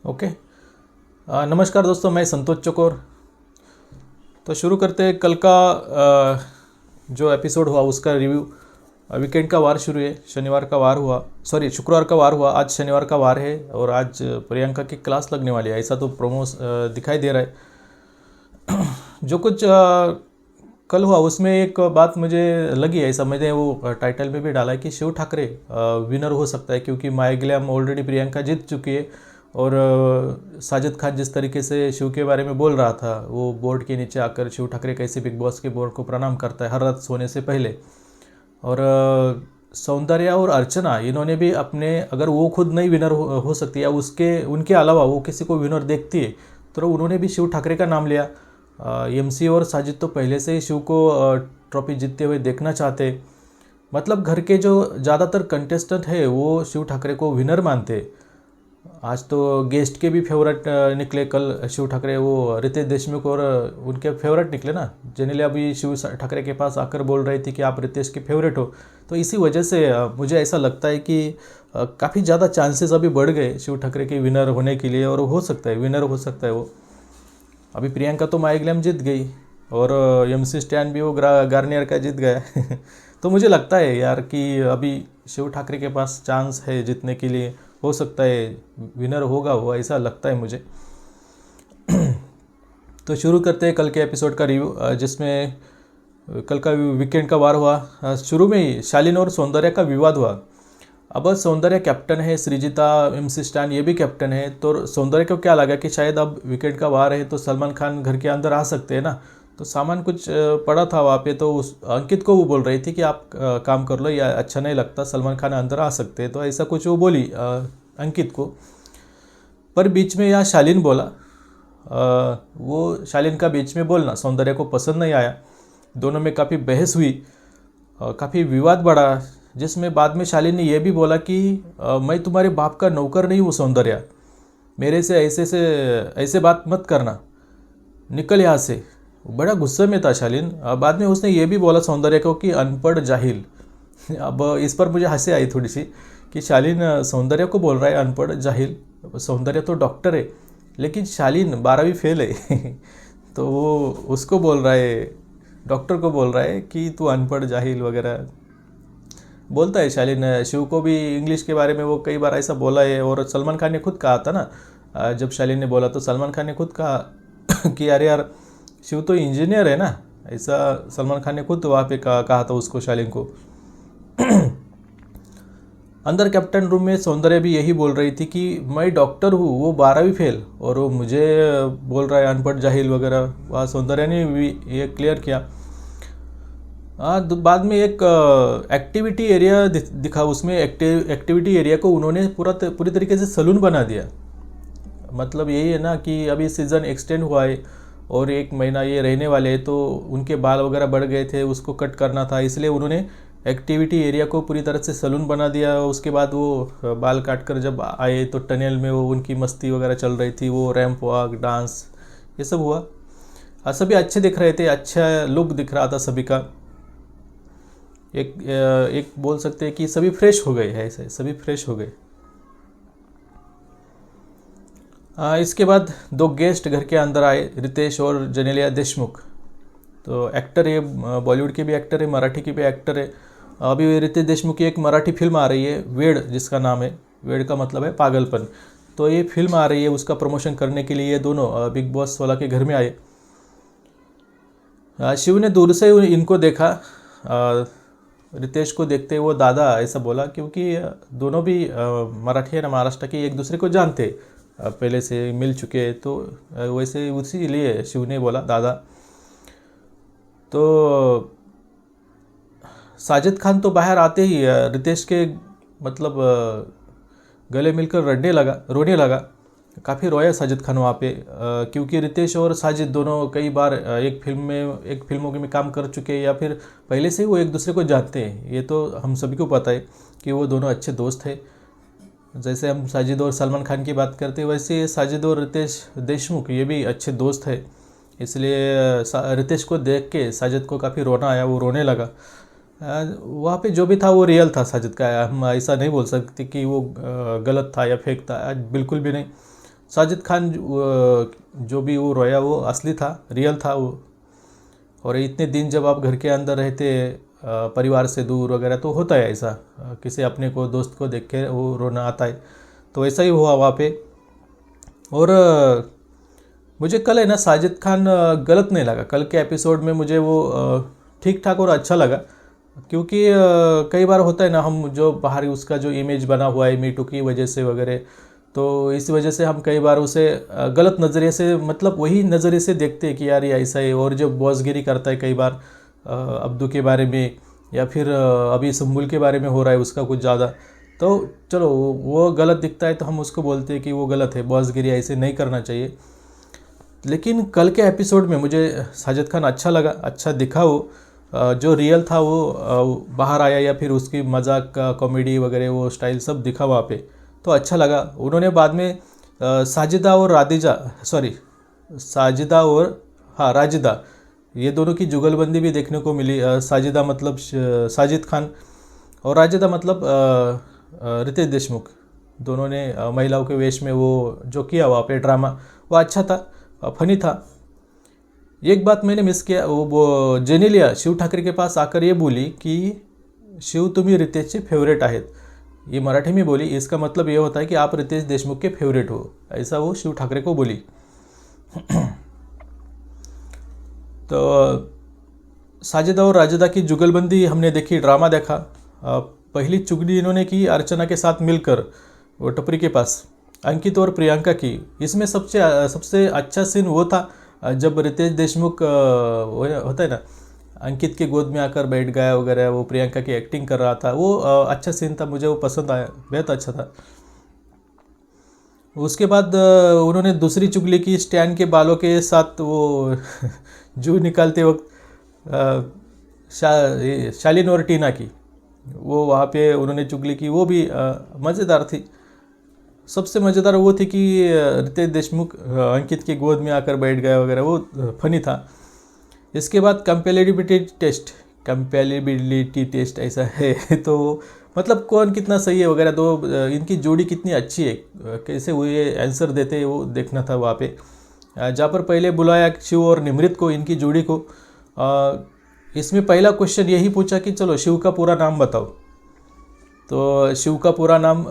Okay. नमस्कार दोस्तों, मैं संतोष चकोर। तो शुरू करते हैं कल का जो एपिसोड हुआ उसका रिव्यू। वीकेंड का वार शुरू है, शनिवार का वार हुआ, सॉरी शुक्रवार का वार हुआ, आज शनिवार का वार है और आज प्रियंका की क्लास लगने वाली है, ऐसा तो प्रोमो दिखाई दे रहा है। जो कुछ कल हुआ उसमें एक बात मुझे लगी, ऐसा मैंने वो टाइटल में भी डाला है कि शिव ठाकरे विनर हो सकता है, क्योंकि माई ग्लैम ऑलरेडी प्रियंका जीत चुकी है। और साजिद खान जिस तरीके से शिव के बारे में बोल रहा था, वो बोर्ड के नीचे आकर शिव ठाकरे कैसे बिग बॉस के बोर्ड को प्रणाम करता है हर रात सोने से पहले। और सौंदर्या और अर्चना, इन्होंने भी अपने, अगर वो खुद नहीं विनर हो सकती या उनके अलावा वो किसी को विनर देखती है तो उन्होंने भी शिव ठाकरे का नाम लिया। एमसी और साजिद तो पहले से ही शिव को ट्रॉफी जीतते हुए देखना चाहते। मतलब घर के जो ज़्यादातर कंटेस्टेंट है वो शिव ठाकरे को विनर मानते। आज तो गेस्ट के भी फेवरेट निकले, कल शिव ठाकरे वो रितेश देशमुख और उनके फेवरेट निकले ना। जेनेलिया भी शिव ठाकरे के पास आकर बोल रही थी कि आप रितेश के फेवरेट हो। तो इसी वजह से मुझे ऐसा लगता है कि काफ़ी ज़्यादा चांसेस अभी बढ़ गए शिव ठाकरे के विनर होने के लिए, और हो सकता है विनर हो सकता है वो। अभी प्रियंका तो माई ग्लैम जीत गई और एमसी स्टैन भी वो गार्नियर का जीत गया। तो मुझे लगता है यार कि अभी शिव ठाकरे के पास चांस है जीतने के लिए, हो सकता है विनर होगा वो, ऐसा लगता है मुझे। तो शुरू करते हैं कल के एपिसोड का रिव्यू, जिसमें कल का वीकेंड का वार हुआ। शुरू में ही शालीन और सौंदर्या का विवाद हुआ। अब सौंदर्या कैप्टन है, सृजिता एमसी स्टैन ये भी कैप्टन है, तो सौंदर्या को क्या लगा कि शायद अब विकेट का वार है तो सलमान खान घर के अंदर आ सकते हैं ना। तो सामान कुछ पड़ा था वहाँ पे, तो उस अंकित को वो बोल रही थी कि आप काम कर लो, या अच्छा नहीं लगता, सलमान खान अंदर आ सकते हैं, तो ऐसा कुछ वो बोली अंकित को। पर बीच में यहाँ शालीन बोला, वो शालीन का बीच में बोलना सौंदर्या को पसंद नहीं आया। दोनों में काफ़ी बहस हुई, काफ़ी विवाद बढ़ा, जिसमें बाद में शालीन ने यह भी बोला कि मैं तुम्हारे बाप का नौकर नहीं हूँ सौंदर्या, मेरे से ऐसे बात मत करना, निकल यहाँ से। बड़ा गुस्से में था शालीन। बाद में उसने ये भी बोला सौंदर्या को कि अनपढ़ जाहिल। अब इस पर मुझे हंसी आई थोड़ी सी कि शालीन सौंदर्या को बोल रहा है अनपढ़ जाहिल। सौंदर्या तो डॉक्टर है, लेकिन शालीन 12वीं फेल है। तो वो उसको बोल रहा है, डॉक्टर को बोल रहा है कि तू अनपढ़ जाहिल वगैरह बोलता है शालीन। शिव को भी इंग्लिश के बारे में वो कई बार ऐसा बोला है, और सलमान खान ने खुद कहा था ना, जब शालीन ने बोला तो सलमान खान ने खुद कहा कि अरे यार शिव तो इंजीनियर है ना, ऐसा सलमान खान ने खुद वहाँ पे कहा था उसको, शालीन को। अंदर कैप्टन रूम में सौंदर्या भी यही बोल रही थी कि मैं डॉक्टर हूँ, वो 12वीं फेल, और वो मुझे बोल रहा है अनपढ़ जाहिल वगैरह। वहाँ सौंदर्या ने भी ये क्लियर किया। बाद में एक एक्टिविटी एरिया दिखा, उसमें एक्टिविटी एरिया को उन्होंने पूरी तरीके से सलून बना दिया। मतलब यही है ना कि अभी सीज़न एक्सटेंड हुआ है और 1 महीना ये रहने वाले हैं, तो उनके बाल वगैरह बढ़ गए थे, उसको कट करना था, इसलिए उन्होंने एक्टिविटी एरिया को पूरी तरह से सलून बना दिया। उसके बाद वो बाल काट कर जब आए तो टनल में वो उनकी मस्ती वगैरह चल रही थी, वो रैंप वॉक, डांस, ये सब हुआ। सभी अच्छे दिख रहे थे, अच्छा लुक दिख रहा था सभी का। एक बोल सकते हैं कि सभी फ्रेश हो गए, है ऐसे सभी फ्रेश हो गए। इसके बाद 2 गेस्ट घर के अंदर आए, रितेश और जेनेलिया देशमुख। तो एक्टर है, बॉलीवुड के भी एक्टर है, मराठी के भी एक्टर है। अभी रितेश देशमुख की एक मराठी फिल्म आ रही है वेड, जिसका नाम है, वेड का मतलब है पागलपन। तो ये फिल्म आ रही है, उसका प्रमोशन करने के लिए ये दोनों बिग बॉस 16 के घर में आए। शिव ने दूर से इनको देखा, रितेश को देखते वो दादा ऐसा बोला, क्योंकि दोनों भी मराठी है, महाराष्ट्र के, एक दूसरे को जानते, पहले से मिल चुके, तो वैसे उसी लिए शिव ने बोला दादा। तो साजिद खान तो बाहर आते ही रितेश के मतलब गले मिलकर रोने लगा। काफ़ी रोया साजिद खान वहाँ पे, क्योंकि रितेश और साजिद दोनों कई बार एक फिल्मों में काम कर चुके हैं, या फिर पहले से ही वो एक दूसरे को जानते हैं। ये तो हम सभी को पता है कि वो दोनों अच्छे दोस्त हैं। जैसे हम साजिद और सलमान खान की बात करते हैं, वैसे साजिद और रितेश देशमुख ये भी अच्छे दोस्त हैं। इसलिए रितेश को देख के साजिद को काफ़ी रोना आया, वो रोने लगा। वहाँ पे जो भी था वो रियल था साजिद का, हम ऐसा नहीं बोल सकते कि वो गलत था या फेक था, बिल्कुल भी नहीं। साजिद खान जो भी वो रोया वो असली था, रियल था वो। और इतने दिन जब आप घर के अंदर रहते परिवार से दूर वगैरह तो होता है ऐसा, किसी अपने को दोस्त को देख के वो रोना आता है। तो ऐसा ही हुआ वहाँ पे। और मुझे कल है ना साजिद खान गलत नहीं लगा। कल के एपिसोड में मुझे वो ठीक ठाक और अच्छा लगा, क्योंकि कई बार होता है ना, हम जो बाहर उसका जो इमेज बना हुआ है मीटू की वजह से वगैरह, तो इस वजह से हम कई बार उसे गलत नज़रिए से, मतलब वही नज़रिए से देखते हैं कि यार ये ऐसा है। और जो बॉसगिरी करता है कई बार अब्दू के बारे में, या फिर अभी सुम्बुल के बारे में हो रहा है उसका कुछ ज़्यादा, तो चलो वो गलत दिखता है तो हम उसको बोलते हैं कि वो गलत है, बॉसगिरी ऐसे नहीं करना चाहिए। लेकिन कल के एपिसोड में मुझे साजिद खान अच्छा लगा, अच्छा दिखा। वो जो रियल था वो बाहर आया, या फिर उसकी मजाक का कॉमेडी वगैरह वो स्टाइल सब दिखा वहाँ पे, तो अच्छा लगा। उन्होंने बाद में साजिदा और साजिदा और हाँ राजिदा, ये दोनों की जुगलबंदी भी देखने को मिली। साजिदा मतलब साजिद खान, और राजिदा मतलब रितेश देशमुख। दोनों ने महिलाओं के वेश में वो जो किया वहाँ पे ड्रामा, वो अच्छा था, फनी था। एक बात मैंने मिस किया, वो जेनेलिया शिव ठाकरे के पास आकर ये बोली कि शिव तुम्ही रितेशचे फेवरेट आहेत। ये मराठी में बोली, इसका मतलब ये होता है कि आप रितेश देशमुख के फेवरेट हो, ऐसा वो शिव ठाकरे को बोली। तो साजिदा और राजिदा की जुगलबंदी हमने देखी, ड्रामा देखा। पहली चुगली इन्होंने की अर्चना के साथ मिलकर वो टपरी के पास, अंकित और प्रियंका की। इसमें सबसे अच्छा सीन वो था जब रितेश देशमुख वो होता है ना, अंकित के गोद में आकर बैठ गया वगैरह, वो प्रियंका की एक्टिंग कर रहा था, वो अच्छा सीन था, मुझे वो पसंद आया, बेहद अच्छा था। उसके बाद उन्होंने दूसरी चुगली की स्टैन के बालों के साथ, वो जू निकालते वक्त शालीन और टीना की, वो वहाँ पे उन्होंने चुगली की, वो भी मज़ेदार थी। सबसे मज़ेदार वो थी कि रितेश देशमुख अंकित के गोद में आकर बैठ गया वगैरह, वो फनी था। इसके बाद कंपेलेबिलिटी टेस्ट ऐसा है तो मतलब कौन कितना सही है वगैरह, दो इनकी जोड़ी कितनी अच्छी है, कैसे वो ये आंसर देते हैं वो देखना था वहाँ पे। जहाँ पर पहले बुलाया शिव और निमृत को, इनकी जोड़ी को। इसमें पहला क्वेश्चन यही पूछा कि चलो शिव का पूरा नाम बताओ। तो शिव का पूरा नाम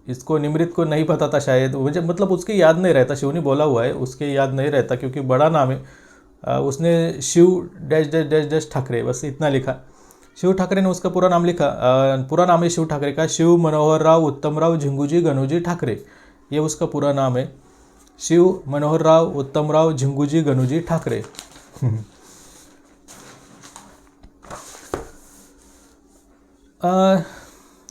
इसको निमृत को नहीं पता था शायद, मुझे मतलब उसके याद नहीं रहता, शिव ने बोला हुआ है उसके याद नहीं रहता क्योंकि बड़ा नाम है। उसने Shiv dash dash dash dash Thackeray बस इतना लिखा। शिव ठाकरे ने उसका पूरा नाम लिखा। पूरा नाम है शिव ठाकरे का शिव मनोहर राव उत्तमराव झिंगूजी गणूजी ठाकरे, ये उसका पूरा नाम है, शिव मनोहर राव उत्तमराव झिंगूजी गणूजी ठाकरे।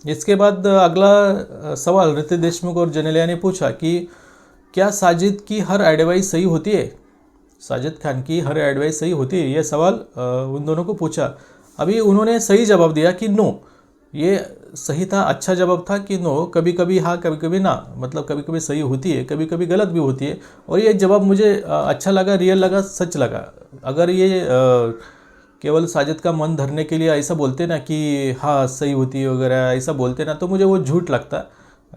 इसके बाद अगला सवाल रितेश देशमुख और जेनेलिया ने पूछा कि क्या साजिद की हर एडवाइस सही होती है, साजिद खान की हर एडवाइस सही होती है, ये सवाल उन दोनों को पूछा। अभी उन्होंने सही जवाब दिया कि नो, ये सही था, अच्छा जवाब था कि नो, कभी कभी हाँ कभी कभी ना, मतलब कभी कभी सही होती है, कभी कभी गलत भी होती है। और ये जवाब मुझे अच्छा लगा, रियल लगा, सच लगा। अगर ये केवल साजिद का मन धरने के लिए ऐसा बोलते ना कि हाँ सही होती है वगैरह, ऐसा बोलते ना, तो मुझे वो झूठ लगता।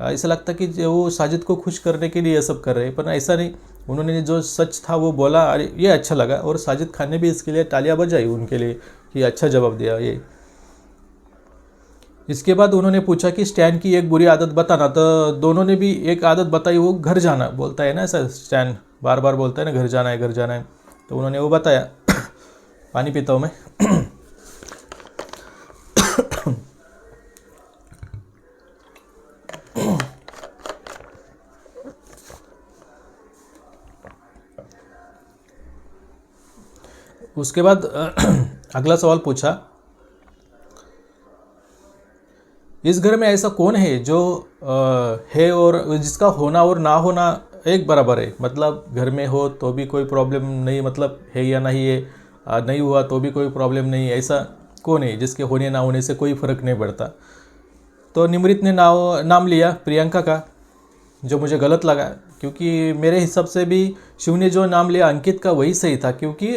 ऐसा लगता कि वो साजिद को खुश करने के लिए ये सब कर रहे हैं, पर ऐसा नहीं। उन्होंने जो सच था वो बोला, अरे ये अच्छा लगा। और साजिद खान ने भी इसके लिए तालियां बजाई उनके लिए कि अच्छा जवाब दिया ये। इसके बाद उन्होंने पूछा कि स्टैन की एक बुरी आदत बताना, तो दोनों ने भी एक आदत बताई, वो घर जाना बोलता है ना, ऐसा स्टैन बार बार बोलता है ना, घर जाना है घर जाना है, तो उन्होंने वो बताया। पानी पीता हूँ मैं। उसके बाद अगला सवाल पूछा, इस घर में ऐसा कौन है जो है और जिसका होना और ना होना एक बराबर है, मतलब घर में हो तो भी कोई प्रॉब्लम नहीं, मतलब है या नहीं है, नहीं हुआ तो भी कोई प्रॉब्लम नहीं, ऐसा कौन है जिसके होने ना होने से कोई फ़र्क नहीं पड़ता। तो निमृत ने नाम लिया प्रियंका का, जो मुझे गलत लगा, क्योंकि मेरे हिसाब से भी शिव ने जो नाम लिया अंकित का वही सही था। क्योंकि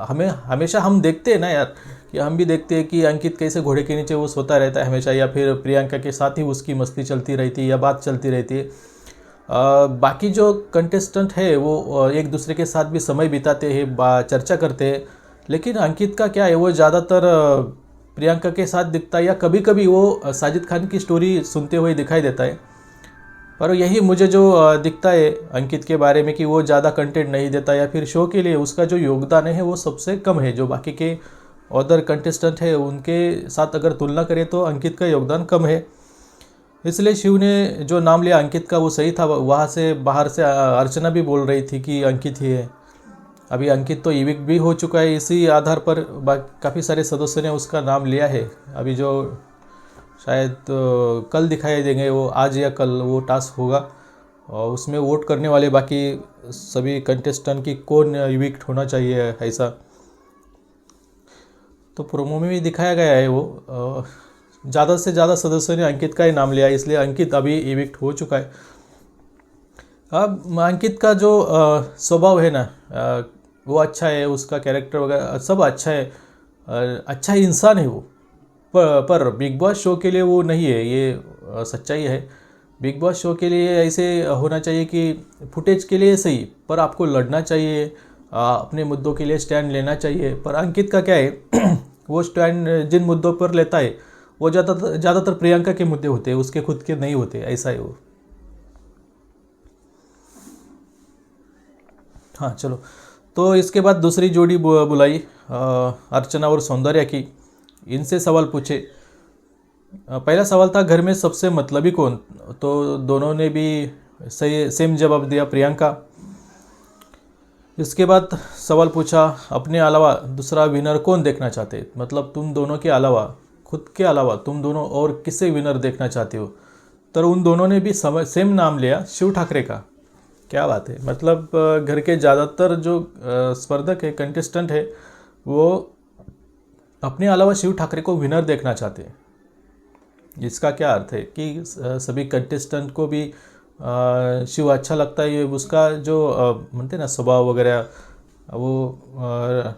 हमें हमेशा हम देखते हैं ना यार, कि हम भी देखते हैं कि अंकित कैसे घोड़े के नीचे वो सोता रहता है हमेशा, या फिर प्रियंका के साथ ही उसकी मस्ती चलती रहती है या बात चलती रहती है। बाकी जो कंटेस्टेंट है वो एक दूसरे के साथ भी समय बिताते हैं, चर्चा करते हैं। लेकिन अंकित का क्या है, वो ज़्यादातर प्रियंका के साथ दिखता है, या कभी कभी वो साजिद खान की स्टोरी सुनते हुए दिखाई देता है। पर यही मुझे जो दिखता है अंकित के बारे में, कि वो ज़्यादा कंटेंट नहीं देता, या फिर शो के लिए उसका जो योगदान है वो सबसे कम है। जो बाकी के अदर कंटेस्टेंट है उनके साथ अगर तुलना करें तो अंकित का योगदान कम है। इसलिए शिव ने जो नाम लिया अंकित का वो सही था। वहाँ से बाहर से अर्चना भी बोल रही थी कि अंकित ही है। अभी अंकित तो इविक भी हो चुका है, इसी आधार पर काफ़ी सारे सदस्यों ने उसका नाम लिया है। अभी जो शायद कल दिखाई देंगे, वो आज या कल वो टास्क होगा, और उसमें वोट करने वाले बाकी सभी कंटेस्टेंट की कौन इविक्ट होना चाहिए ऐसा तो प्रोमो में भी दिखाया गया है। वो ज़्यादा से ज़्यादा सदस्यों ने अंकित का ही नाम लिया है, इसलिए अंकित अभी इविक्ट हो चुका है। अब अंकित का जो स्वभाव है ना, वो अच्छा है, उसका कैरेक्टर वगैरह सब अच्छा है, अच्छा इंसान है वो। पर बिग बॉस शो के लिए वो नहीं है, ये सच्चाई है। बिग बॉस शो के लिए ऐसे होना चाहिए कि फुटेज के लिए सही, पर आपको लड़ना चाहिए, अपने मुद्दों के लिए स्टैंड लेना चाहिए। पर अंकित का क्या है वो स्टैंड जिन मुद्दों पर लेता है वो ज़्यादातर प्रियंका के मुद्दे होते हैं, उसके खुद के नहीं होते, ऐसा है वो। हाँ चलो, तो इसके बाद दूसरी जोड़ी बुलाई अर्चना और सौंदर्या की। इनसे सवाल पूछे। पहला सवाल था घर में सबसे मतलबी कौन, तो दोनों ने भी सही सेम जवाब दिया, प्रियंका। इसके बाद सवाल पूछा अपने अलावा दूसरा विनर कौन देखना चाहते, मतलब तुम दोनों के अलावा, खुद के अलावा तुम दोनों और किसे विनर देखना चाहते हो। तो उन दोनों ने भी सेम नाम लिया, शिव ठाकरे का। क्या बात है, मतलब घर के ज़्यादातर जो स्पर्धक है, कंटेस्टेंट है, वो अपने अलावा शिव ठाकरे को विनर देखना चाहते हैं। इसका क्या अर्थ है कि सभी कंटेस्टेंट को भी शिव अच्छा लगता है, उसका जो म्हणते ना स्वभाव वगैरह, वो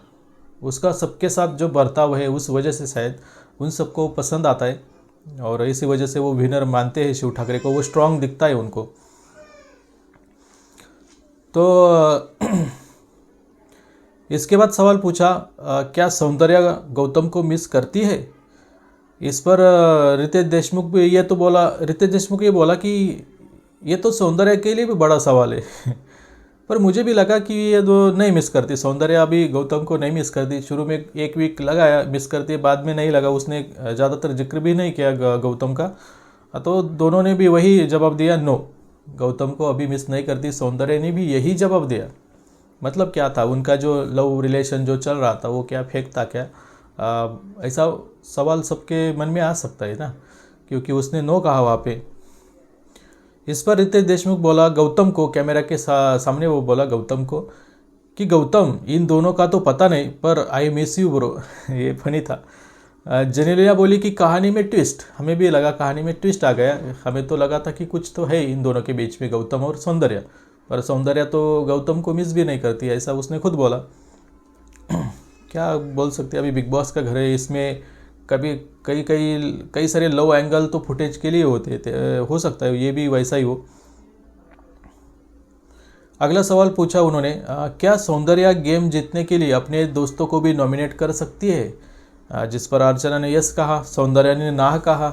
उसका सबके साथ जो बर्ताव है, उस वजह से शायद उन सबको पसंद आता है, और इसी वजह से वो विनर मानते हैं शिव ठाकरे को, वो स्ट्रांग दिखता है उनको। तो इसके बाद सवाल पूछा क्या सौंदर्या गौतम को मिस करती है। इस पर रितेश देशमुख भी रितेश देशमुख ये बोला कि ये तो सौंदर्या के लिए भी बड़ा सवाल है पर मुझे भी लगा कि ये तो नहीं मिस करती सौंदर्या, अभी गौतम को नहीं मिस करती। शुरू में एक वीक लगा मिस करती है, बाद में नहीं लगा। उसने ज़्यादातर जिक्र भी नहीं किया गौतम का, तो दोनों ने भी वही जवाब दिया, नो गौतम को अभी मिस नहीं करती। सौंदर्या ने भी यही जवाब दिया। मतलब क्या था, उनका जो लव रिलेशन जो चल रहा था वो क्या फेक था क्या, ऐसा सवाल सबके मन में आ सकता है ना, क्योंकि उसने नो कहा वहाँ पे। इस पर रितेश देशमुख बोला गौतम को, कैमरा के सामने वो बोला गौतम को कि गौतम इन दोनों का तो पता नहीं, पर आई मिस यू ब्रो ये फनी था। जेनेलिया बोली कि कहानी में ट्विस्ट, हमें भी लगा कहानी में ट्विस्ट आ गया। हमें तो लगा था कि कुछ तो है इन दोनों के बीच में, गौतम और सौंदर्या, पर सौंदर्या तो गौतम को मिस भी नहीं करती, ऐसा उसने खुद बोला। क्या बोल सकते हैं, अभी बिग बॉस का घर है, इसमें कभी कई सारे लव एंगल तो फुटेज के लिए होते थे, हो सकता है ये भी वैसा ही हो। अगला सवाल पूछा उन्होंने, क्या सौंदर्या गेम जीतने के लिए अपने दोस्तों को भी नॉमिनेट कर सकती है। जिस पर अर्चना ने यस कहा, सौंदर्या ने ना कहा।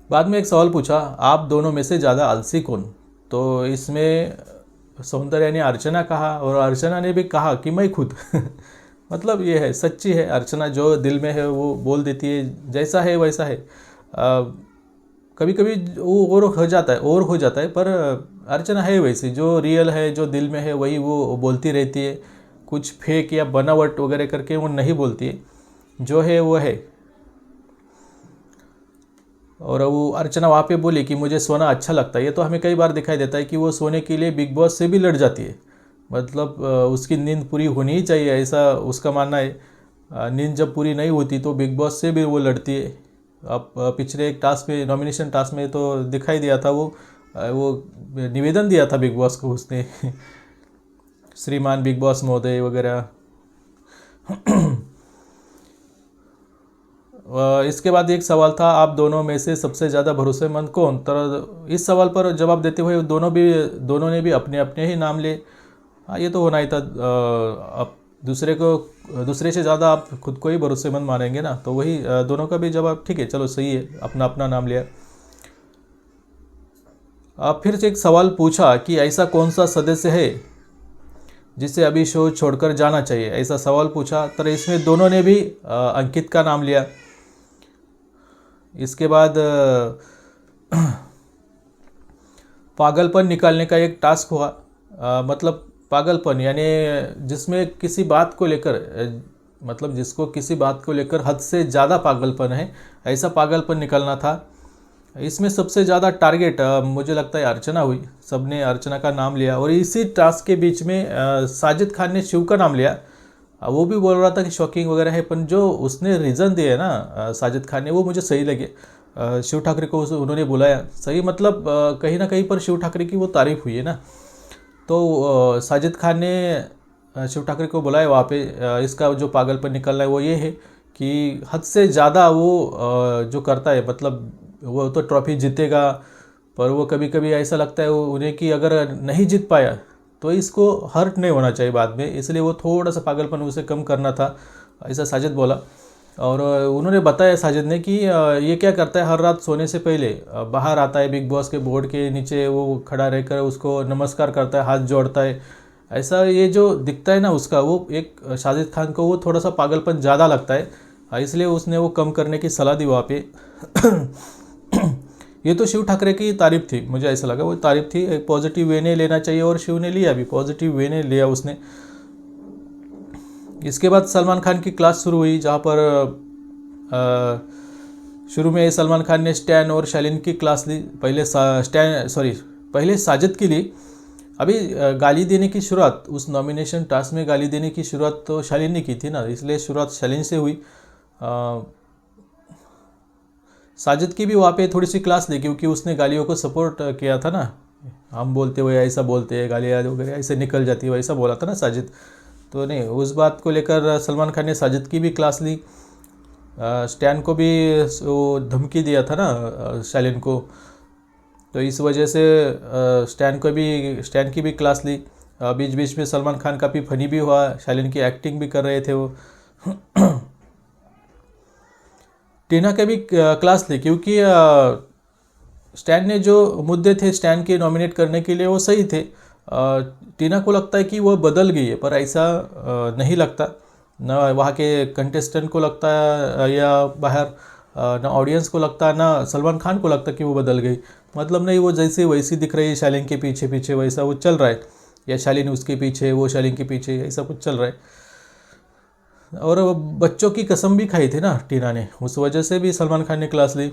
बाद में एक सवाल पूछा, आप दोनों में से ज़्यादा आलसी कौन। तो इसमें सौंदर्या ने अर्चना कहा, और अर्चना ने भी कहा कि मैं खुद मतलब ये है, सच्ची है अर्चना, जो दिल में है वो बोल देती है, जैसा है वैसा है। कभी कभी वो और हो जाता है, पर अर्चना है वैसी, जो रियल है, जो दिल में है वही वो बोलती रहती है। कुछ फेक या बनावट वगैरह करके वो नहीं बोलती है, जो है वो है। और वो अर्चना वहाँ पे बोली कि मुझे सोना अच्छा लगता है। ये तो हमें कई बार दिखाई देता है कि वो सोने के लिए बिग बॉस से भी लड़ जाती है, मतलब उसकी नींद पूरी होनी ही चाहिए, ऐसा उसका मानना है। नींद जब पूरी नहीं होती तो बिग बॉस से भी वो लड़ती है। अब पिछले एक टास्क में, नॉमिनेशन टास्क में तो दिखाई दिया था, वो निवेदन दिया था बिग बॉस को उसने श्रीमान बिग बॉस महोदय वगैरह। इसके बाद एक सवाल था, आप दोनों में से सबसे ज़्यादा भरोसेमंद कौन। तो इस सवाल पर जवाब देते हुए दोनों ने भी अपने अपने ही नाम लिए। हाँ, ये तो होना ही था। अब दूसरे से ज़्यादा आप खुद को ही भरोसेमंद मानेंगे ना, तो वही दोनों का भी जवाब ठीक है, चलो सही है, अपना अपना नाम लिया। फिर से एक सवाल पूछा कि ऐसा कौन सा सदस्य है जिसे अभी शो छोड़कर जाना चाहिए, ऐसा सवाल पूछा। तो इसमें दोनों ने भी अंकित का नाम लिया। इसके बाद पागलपन निकालने का एक टास्क हुआ। मतलब पागलपन यानी जिसमें किसी बात को लेकर मतलब जिसको किसी बात को लेकर हद से ज़्यादा पागलपन है, ऐसा पागलपन निकालना था। इसमें सबसे ज़्यादा टारगेट मुझे लगता है अर्चना हुई। सबने अर्चना का नाम लिया और इसी टास्क के बीच में साजिद खान ने शिव का नाम लिया। वो भी बोल रहा था कि शॉकिंग वगैरह है, पर जो उसने रीज़न दिए ना साजिद खान ने, वो मुझे सही लगे। शिव ठाकरे को उन्होंने बुलाया, सही मतलब कहीं ना कहीं पर शिव ठाकरे की वो तारीफ हुई है ना। तो साजिद खान ने शिव ठाकरे को बुलाया वहाँ पे। इसका जो पागलपन निकलना है वो ये है कि हद से ज़्यादा वो जो करता है, मतलब वो तो ट्रॉफी जीतेगा, पर वो कभी कभी ऐसा लगता है उन्हें कि अगर नहीं जीत पाया तो इसको हर्ट नहीं होना चाहिए बाद में, इसलिए वो थोड़ा सा पागलपन उसे कम करना था, ऐसा साजिद बोला। और उन्होंने बताया साजिद ने कि ये क्या करता है, हर रात सोने से पहले बाहर आता है, बिग बॉस के बोर्ड के नीचे वो खड़ा रहकर उसको नमस्कार करता है, हाथ जोड़ता है। ऐसा ये जो दिखता है ना उसका, वो एक साजिद खान को वो थोड़ा सा पागलपन ज़्यादा लगता है, इसलिए उसने वो कम करने की सलाह दी वहाँ पे। ये तो शिव ठाकरे की तारीफ थी, मुझे ऐसा लगा वो तारीफ थी, एक पॉजिटिव वे ने लेना चाहिए और शिव ने लिया भी, पॉजिटिव वे ने लिया उसने। इसके बाद सलमान खान की क्लास शुरू हुई, जहाँ पर शुरू में सलमान खान ने स्टैन और शालीन की क्लास ली। पहले साजिद की ली। अभी गाली देने की शुरुआत, उस नॉमिनेशन टास्क में गाली देने की शुरुआत तो शालीन ने की थी ना, इसलिए शुरुआत शालीन से हुई। साजिद की भी वहाँ पे थोड़ी सी क्लास ली, क्योंकि उसने गालियों को सपोर्ट किया था ना, हम बोलते हुए ऐसा बोलते हैं, गालियाँ वगैरह ऐसे निकल जाती है, वैसा बोला था ना साजिद। तो नहीं, उस बात को लेकर सलमान खान ने साजिद की भी क्लास ली। स्टैन को भी वो धमकी दिया था ना शालीन को, तो इस वजह से स्टैन की भी क्लास ली। बीच बीच में सलमान खान का भी फनी भी हुआ, शालीन की एक्टिंग भी कर रहे थे वो। टीना के भी क्लास ली, क्योंकि स्टैन ने जो मुद्दे थे स्टैन के नॉमिनेट करने के लिए वो सही थे। टीना को लगता है कि वो बदल गई है, पर ऐसा नहीं लगता, ना वहाँ के कंटेस्टेंट को लगता है या बाहर ना ऑडियंस को लगता, ना सलमान खान को लगता कि वो बदल गई। मतलब नहीं, वो जैसे वैसी दिख रही है शालीन के पीछे पीछे, वैसा वो चल रहा है, या शालीन उसके पीछे, वो शालीन के पीछे, ऐसा कुछ चल रहा है। और बच्चों की कसम भी खाई थी ना टीना ने, उस वजह से भी सलमान खान ने क्लास ली।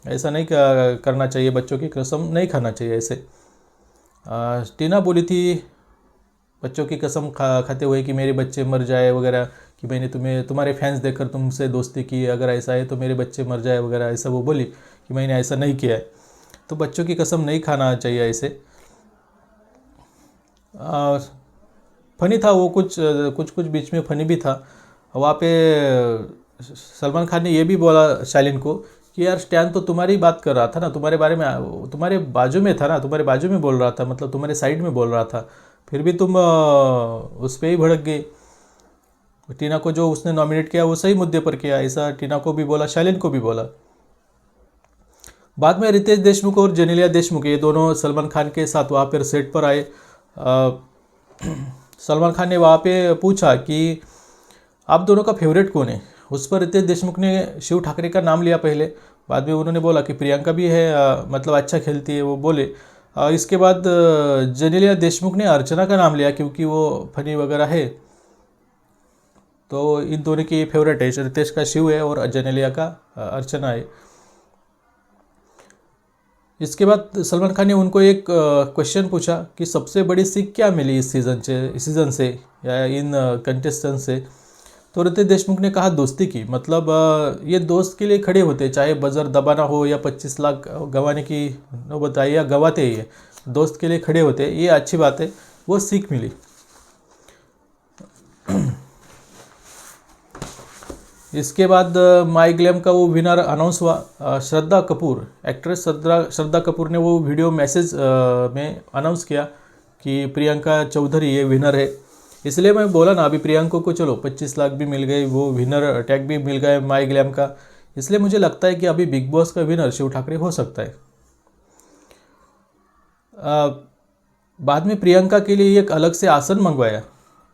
ऐसा नहीं करना चाहिए, बच्चों की कसम नहीं खाना चाहिए ऐसे। टीना बोली थी बच्चों की कसम खाते हुए कि मेरे बच्चे मर जाए वगैरह, कि मैंने तुम्हारे फैंस देखकर तुमसे दोस्ती की, अगर ऐसा है तो मेरे बच्चे मर जाए वगैरह, ऐसा वो बोली कि मैंने ऐसा नहीं किया है। तो बच्चों की कसम नहीं खाना चाहिए ऐसे। फनी था वो, कुछ बीच में फनी भी था। वहाँ पे सलमान खान ने ये भी बोला शालीन को कि यार स्टैन तो तुम्हारी बात कर रहा था ना, तुम्हारे बारे में, तुम्हारे बाजू में था ना, तुम्हारे बाजू में बोल रहा था, मतलब तुम्हारे साइड में बोल रहा था, फिर भी तुम उस पर ही भड़क गई। टीना को जो उसने नॉमिनेट किया वो सही मुद्दे पर किया, ऐसा टीना को भी बोला, शालीन को भी बोला। बाद में रितेश देशमुख और जेनेलिया देशमुख ये दोनों सलमान खान के साथ वहाँ पर सेट पर आए। सलमान खान ने वहाँ पे पूछा कि आप दोनों का फेवरेट कौन है। उस पर रितेश देशमुख ने शिव ठाकरे का नाम लिया पहले, बाद में उन्होंने बोला कि प्रियंका भी है, मतलब अच्छा खेलती है वो बोले। इसके बाद जेनेलिया देशमुख ने अर्चना का नाम लिया, क्योंकि वो फनी वगैरह है। तो इन दोनों की फेवरेट है, रितेश का शिव है और जेनेलिया का अर्चना है। इसके बाद सलमान खान ने उनको एक क्वेश्चन पूछा कि सबसे बड़ी सीख क्या मिली इस सीज़न से या इन कंटेस्टेंट से। तो रितेश देशमुख ने कहा दोस्ती की, मतलब ये दोस्त के लिए खड़े होते, चाहे बजर दबाना हो या 25 लाख गंवाने की नौबत आई या गंवाते ही है, दोस्त के लिए खड़े होते, ये अच्छी बात है, वो सीख मिली। इसके बाद माई ग्लैम का वो विनर अनाउंस हुआ। श्रद्धा कपूर, एक्ट्रेस श्रद्धा कपूर ने वो वीडियो मैसेज में अनाउंस किया कि प्रियंका चौधरी ये विनर है। इसलिए मैं बोला ना, अभी प्रियंका को चलो 25 लाख भी मिल गए, वो विनर टैग भी मिल गया माई ग्लैम का। इसलिए मुझे लगता है कि अभी बिग बॉस का विनर शिव ठाकरे हो सकता है। बाद में प्रियंका के लिए एक अलग से आसन मंगवाया।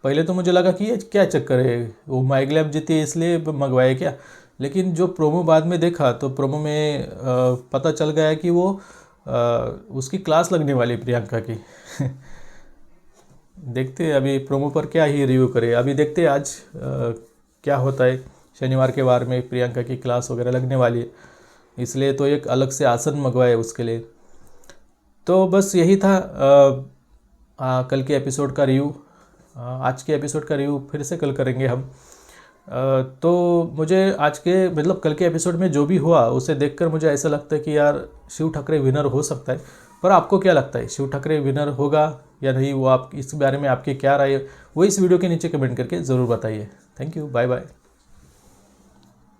पहले तो मुझे लगा कि ये क्या चक्कर है, वो माई ग्लैम जीती है इसलिए मंगवाया क्या। लेकिन जो प्रोमो बाद में देखा तो प्रोमो में पता चल गया कि वो उसकी क्लास लगने वाली प्रियंका की। देखते हैं अभी प्रोमो पर क्या ही रिव्यू करें। अभी देखते हैं आज क्या होता है। शनिवार के वार में प्रियंका की क्लास वगैरह लगने वाली है, इसलिए तो एक अलग से आसन मंगवाया उसके लिए। तो बस यही था कल के एपिसोड का रिव्यू। आज के एपिसोड का रिव्यू फिर से कल करेंगे हम। तो मुझे आज के मतलब कल के एपिसोड में जो भी हुआ उसे देखकर मुझे ऐसा लगता है कि यार शिव ठाकरे विनर हो सकता है। पर आपको क्या लगता है, शिव ठाकरे विनर होगा या नहीं? वो आप इस बारे में आपकी क्या राय है, वो इस वीडियो के नीचे कमेंट करके ज़रूर बताइए। Thank you, bye bye.